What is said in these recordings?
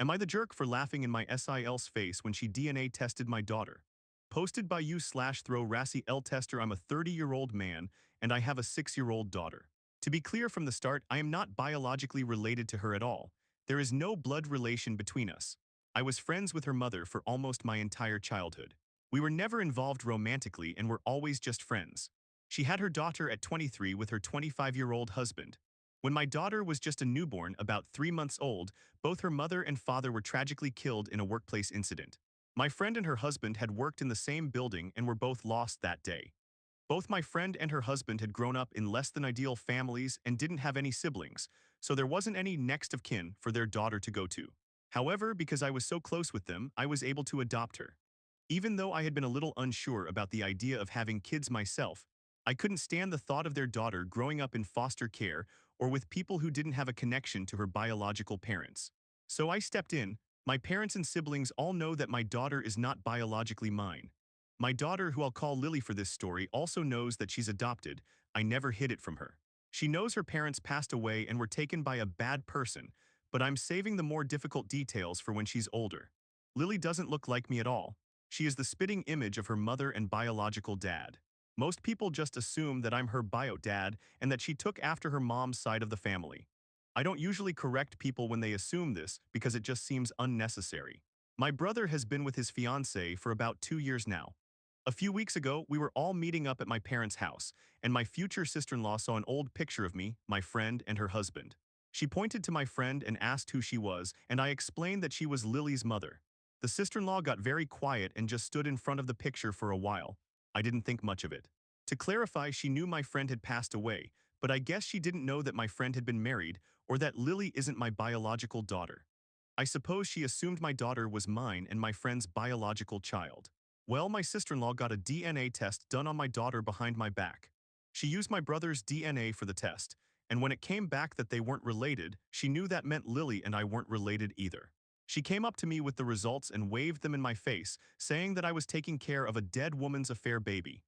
Am I the jerk for laughing in my SIL's face when she DNA tested my daughter? Posted by you/throw Rassi L tester. I'm a 30-year-old man and I have a 6-year-old daughter. To be clear from the start, I am not biologically related to her at all. There is no blood relation between us. I was friends with her mother for almost my entire childhood. We were never involved romantically and were always just friends. She had her daughter at 23 with her 25-year-old husband. When my daughter was just a newborn, about 3 months old, both her mother and father were tragically killed in a workplace incident. My friend and her husband had worked in the same building and were both lost that day. Both my friend and her husband had grown up in less than ideal families and didn't have any siblings, so there wasn't any next of kin for their daughter to go to. However, because I was so close with them, I was able to adopt her. Even though I had been a little unsure about the idea of having kids myself, I couldn't stand the thought of their daughter growing up in foster care or with people who didn't have a connection to her biological parents. So I stepped in. My parents and siblings all know that my daughter is not biologically mine. My daughter, who I'll call Lily for this story, also knows that she's adopted. I never hid it from her. She knows her parents passed away and were taken by a bad person, but I'm saving the more difficult details for when she's older. Lily doesn't look like me at all. She is the spitting image of her mother and biological dad. Most people just assume that I'm her bio dad and that she took after her mom's side of the family. I don't usually correct people when they assume this because it just seems unnecessary. My brother has been with his fiancée for about 2 years now. A few weeks ago, we were all meeting up at my parents' house, and my future sister-in-law saw an old picture of me, my friend, and her husband. She pointed to my friend and asked who she was, and I explained that she was Lily's mother. The sister-in-law got very quiet and just stood in front of the picture for a while. I didn't think much of it. To clarify, she knew my friend had passed away, but I guess she didn't know that my friend had been married or that Lily isn't my biological daughter. I suppose she assumed my daughter was mine and my friend's biological child. Well, my sister-in-law got a DNA test done on my daughter behind my back. She used my brother's DNA for the test, and when it came back that they weren't related, she knew that meant Lily and I weren't related either. She came up to me with the results and waved them in my face, saying that I was taking care of a dead woman's affair baby.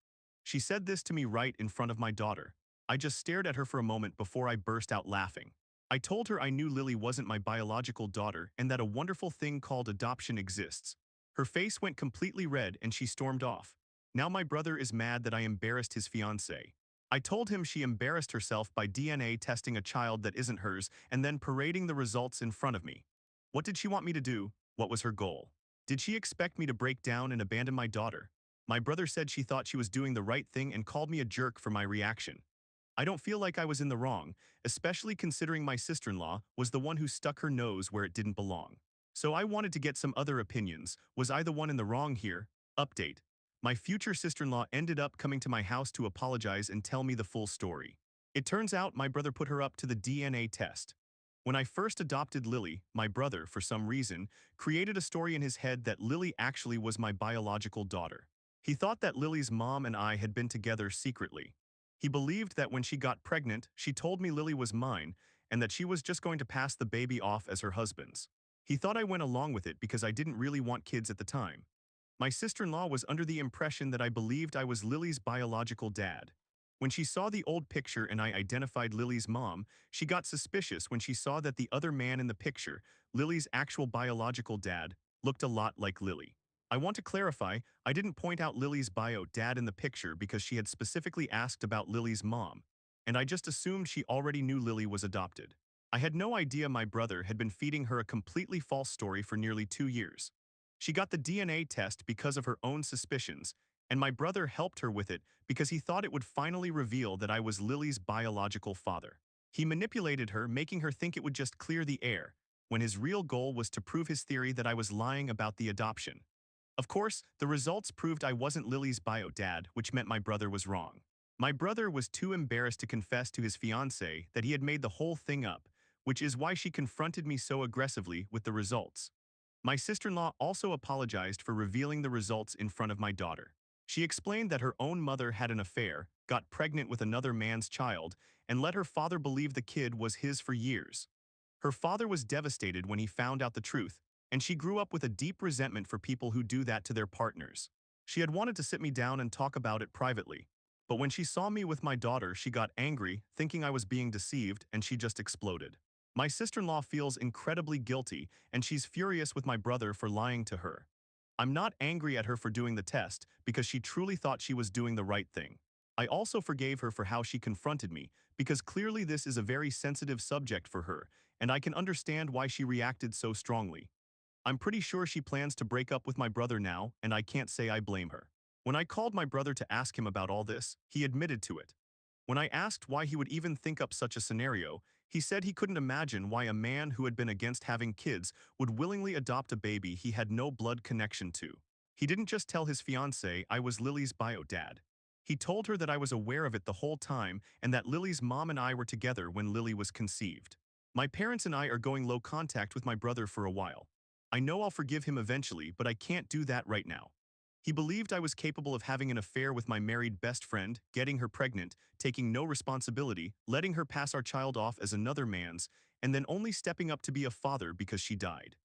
She said this to me right in front of my daughter. I just stared at her for a moment before I burst out laughing. I told her I knew Lily wasn't my biological daughter and that a wonderful thing called adoption exists. Her face went completely red and she stormed off. Now my brother is mad that I embarrassed his fiancée. I told him she embarrassed herself by DNA testing a child that isn't hers and then parading the results in front of me. What did she want me to do? What was her goal? Did she expect me to break down and abandon my daughter? My brother said she thought she was doing the right thing and called me a jerk for my reaction. I don't feel like I was in the wrong, especially considering my sister-in-law was the one who stuck her nose where it didn't belong. So I wanted to get some other opinions. Was I the one in the wrong here? Update. My future sister-in-law ended up coming to my house to apologize and tell me the full story. It turns out my brother put her up to the DNA test. When I first adopted Lily, my brother, for some reason, created a story in his head that Lily actually was my biological daughter. He thought that Lily's mom and I had been together secretly. He believed that when she got pregnant, she told me Lily was mine and that she was just going to pass the baby off as her husband's. He thought I went along with it because I didn't really want kids at the time. My sister-in-law was under the impression that I believed I was Lily's biological dad. When she saw the old picture and I identified Lily's mom, she got suspicious when she saw that the other man in the picture, Lily's actual biological dad, looked a lot like Lily. I want to clarify, I didn't point out Lily's bio dad in the picture because she had specifically asked about Lily's mom, and I just assumed she already knew Lily was adopted. I had no idea my brother had been feeding her a completely false story for nearly 2 years. She got the DNA test because of her own suspicions, and my brother helped her with it because he thought it would finally reveal that I was Lily's biological father. He manipulated her, making her think it would just clear the air, when his real goal was to prove his theory that I was lying about the adoption. Of course, the results proved I wasn't Lily's bio dad, which meant my brother was wrong. My brother was too embarrassed to confess to his fiancée that he had made the whole thing up, which is why she confronted me so aggressively with the results. My sister-in-law also apologized for revealing the results in front of my daughter. She explained that her own mother had an affair, got pregnant with another man's child, and let her father believe the kid was his for years. Her father was devastated when he found out the truth, and she grew up with a deep resentment for people who do that to their partners. She had wanted to sit me down and talk about it privately, but when she saw me with my daughter, she got angry, thinking I was being deceived, and she just exploded. My sister-in-law feels incredibly guilty, and she's furious with my brother for lying to her. I'm not angry at her for doing the test because she truly thought she was doing the right thing. I also forgave her for how she confronted me because clearly this is a very sensitive subject for her, and I can understand why she reacted so strongly. I'm pretty sure she plans to break up with my brother now, and I can't say I blame her. When I called my brother to ask him about all this, he admitted to it. When I asked why he would even think up such a scenario, he said he couldn't imagine why a man who had been against having kids would willingly adopt a baby he had no blood connection to. He didn't just tell his fiancée I was Lily's bio dad. He told her that I was aware of it the whole time and that Lily's mom and I were together when Lily was conceived. My parents and I are going low contact with my brother for a while. I know I'll forgive him eventually, but I can't do that right now. He believed I was capable of having an affair with my married best friend, getting her pregnant, taking no responsibility, letting her pass our child off as another man's, and then only stepping up to be a father because she died.